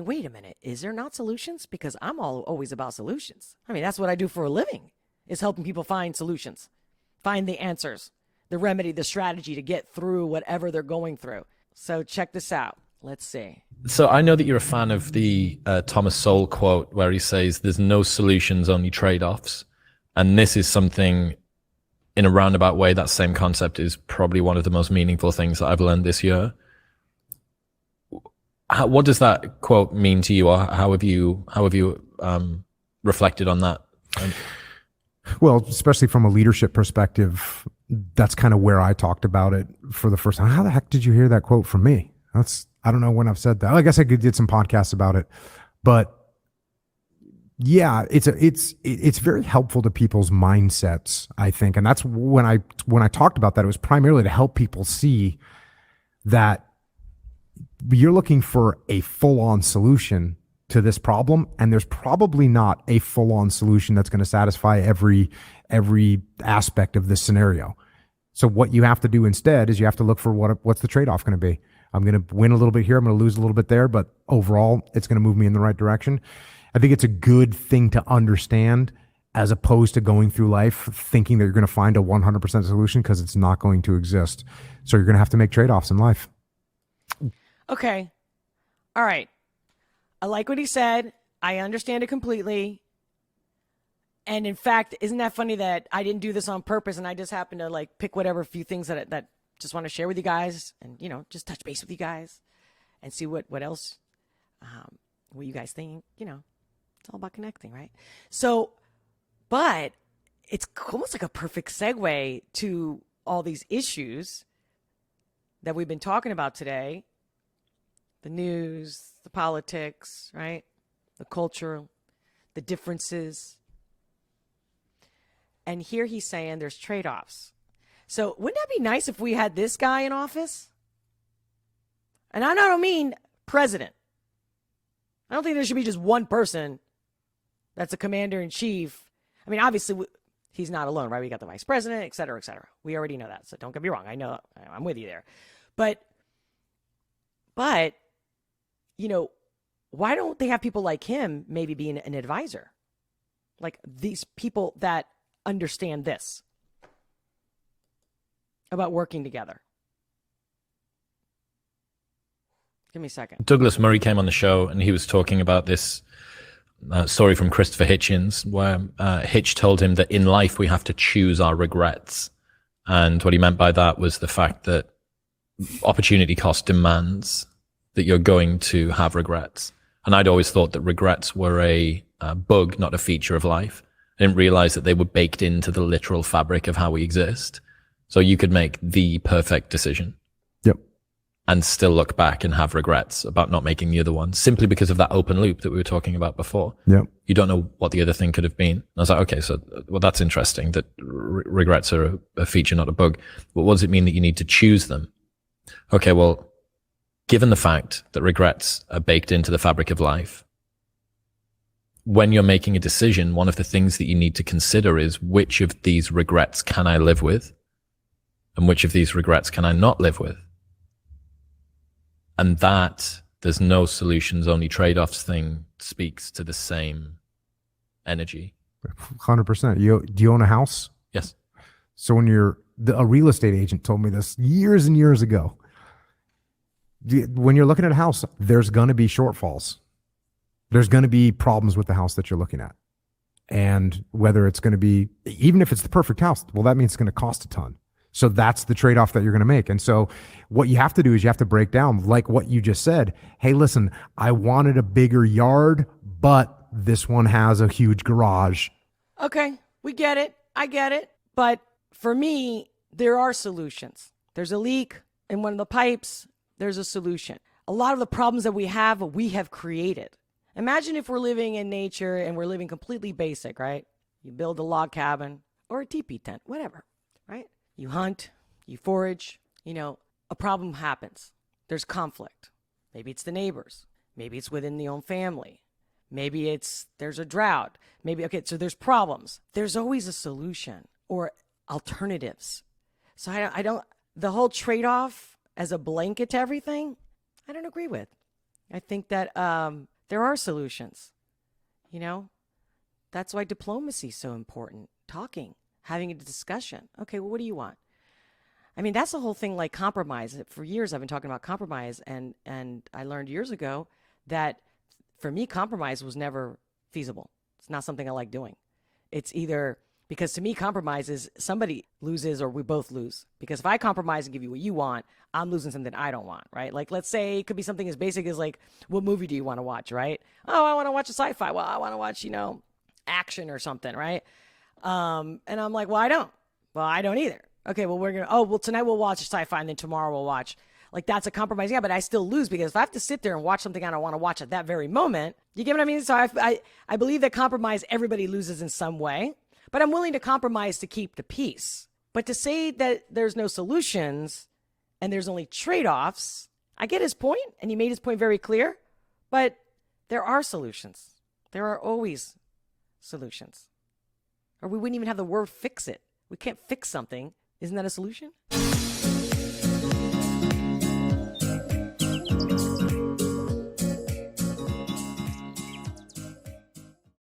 wait a minute, is there not solutions? Because I'm always about solutions. I mean, that's what I do for a living, is helping people find solutions, find the answers, the remedy, the strategy to get through whatever they're going through. So check this out. Let's see. So I know that you're a fan of the Thomas Sowell quote where he says, there's no solutions, only trade-offs. And this is something, in a roundabout way, that same concept is probably one of the most meaningful things that I've learned this year. What does that quote mean to you, or how have you reflected on that? Well, especially from a leadership perspective, that's kind of where I talked about it for the first time. How the heck did you hear that quote from me? I don't know when I've said that. I guess I did some podcasts about it, but yeah, it's very helpful to people's mindsets, I think. And that's when I talked about that, it was primarily to help people see that you're looking for a full-on solution to this problem, and there's probably not a full-on solution that's going to satisfy every aspect of this scenario. So what you have to do instead is you have to look for what's the trade-off going to be. I'm going to win a little bit here, I'm going to lose a little bit there, but overall, it's going to move me in the right direction. I think it's a good thing to understand, as opposed to going through life thinking that you're going to find a 100% solution, because it's not going to exist. So you're going to have to make trade-offs in life. Okay. All right. I like what he said. I understand it completely. And in fact, isn't that funny that I didn't do this on purpose, and I just happened to like pick whatever few things that just want to share with you guys, and just touch base with you guys and see what else, what you guys think. It's all about connecting, right? So, but it's almost like a perfect segue to all these issues that we've been talking about today. The news, the politics, right? The culture, the differences. And here he's saying there's trade-offs. So wouldn't that be nice if we had this guy in office? And I don't mean president. I don't think there should be just one person that's a commander-in-chief. I mean, obviously, he's not alone, right? We got the vice president, et cetera, et cetera. We already know that, so don't get me wrong. I know, I'm with you there. But why don't they have people like him maybe being an advisor? Like these people that understand this about working together. Give me a second. Douglas Murray came on the show, and he was talking about this story from Christopher Hitchens, where Hitch told him that in life we have to choose our regrets. And what he meant by that was the fact that opportunity cost demands that you're going to have regrets. And I'd always thought that regrets were a bug, not a feature of life. I didn't realize that they were baked into the literal fabric of how we exist. So you could make the perfect decision. Yep. And still look back and have regrets about not making the other one, simply because of that open loop that we were talking about before. Yep. You don't know what the other thing could have been. And I was like, okay, so that's interesting that regrets are a feature, not a bug. But what does it mean that you need to choose them? Okay, well, given the fact that regrets are baked into the fabric of life, when you're making a decision, one of the things that you need to consider is, which of these regrets can I live with? And which of these regrets can I not live with? And that there's no solutions, only trade-offs thing speaks to the same energy. 100%. Do you own a house? Yes. So when a real estate agent told me this years and years ago, when you're looking at a house, there's going to be shortfalls. There's going to be problems with the house that you're looking at. And whether it's going to be, even if it's the perfect house, well, that means it's going to cost a ton. So that's the trade-off that you're going to make. And so what you have to do is you have to break down, like what you just said. Hey, listen, I wanted a bigger yard, but this one has a huge garage. Okay, we get it. I get it. But for me, there are solutions. There's a leak in one of the pipes. There's a solution. A lot of the problems that we have created. Imagine if we're living in nature and we're living completely basic, right? You build a log cabin or a teepee tent, whatever, right? You hunt, you forage, a problem happens. There's conflict. Maybe it's the neighbors. Maybe it's within the own family. Maybe there's a drought. So there's problems. There's always a solution or alternatives. So the whole trade-off as a blanket to everything, I don't agree with. I think that there are solutions. You know, that's why diplomacy is so important. Talking, having a discussion. Okay, well, what do you want? I mean, that's the whole thing, like compromise. For years, I've been talking about compromise, and I learned years ago that for me, compromise was never feasible. It's not something I like doing. It's either, because to me, compromise is somebody loses or we both lose. Because if I compromise and give you what you want, I'm losing something I don't want, right? Like, let's say it could be something as basic as like, what movie do you want to watch, right? Oh, I want to watch a sci-fi. Well, I want to watch, action or something, right? And I'm like, well, I don't. Well, I don't either. Okay, well, tonight we'll watch sci-fi and then tomorrow we'll watch. Like, that's a compromise. Yeah, but I still lose because if I have to sit there and watch something I don't want to watch at that very moment, you get what I mean? So I believe that compromise, everybody loses in some way, but I'm willing to compromise to keep the peace. But to say that there's no solutions and there's only trade-offs, I get his point, and he made his point very clear, but there are solutions. There are always solutions. Or we wouldn't even have the word fix it. We can't fix something. Isn't that a solution?